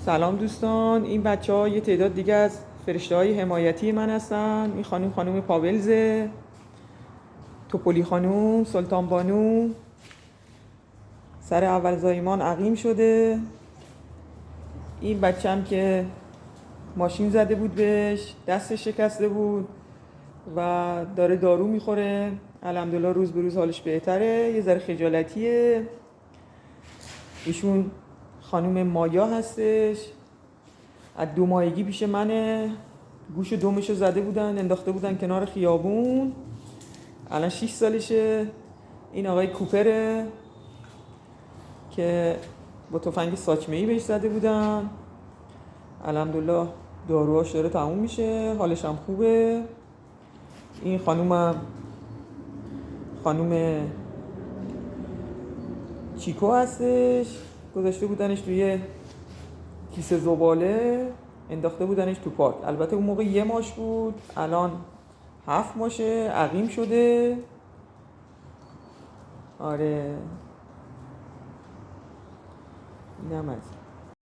سلام دوستان، این بچه ها یه تعداد دیگه از فرشته های حمایتی من هستن. این خانم پاولزه، توپولی خانم، سلطان بانو. سر اول زایمان عقیم شده. این بچه هم که ماشین زده بود بهش، دستش شکسته بود و داره دارو میخوره. الحمدلله روز به روز حالش بهتره. یه ذره خجالتیه. ایشون خانم مایا هستش، از 2 ماهگی پیش منه. گوش دومشو زده بودن، انداخته بودن کنار خیابون. الان 6 سالشه. این آقای کوپره که با تفنگ ساچمه‌ای بهش زده بودن. الحمدلله داروهاش داره تموم میشه، حالش هم خوبه. این خانم چیکو هستش. گذاشته بودنش توی کیسه زباله، انداخته بودنش تو پارک. البته اون موقع 1 ماش بود، الان 7 ماشه، عقیم شده. آره، اینم از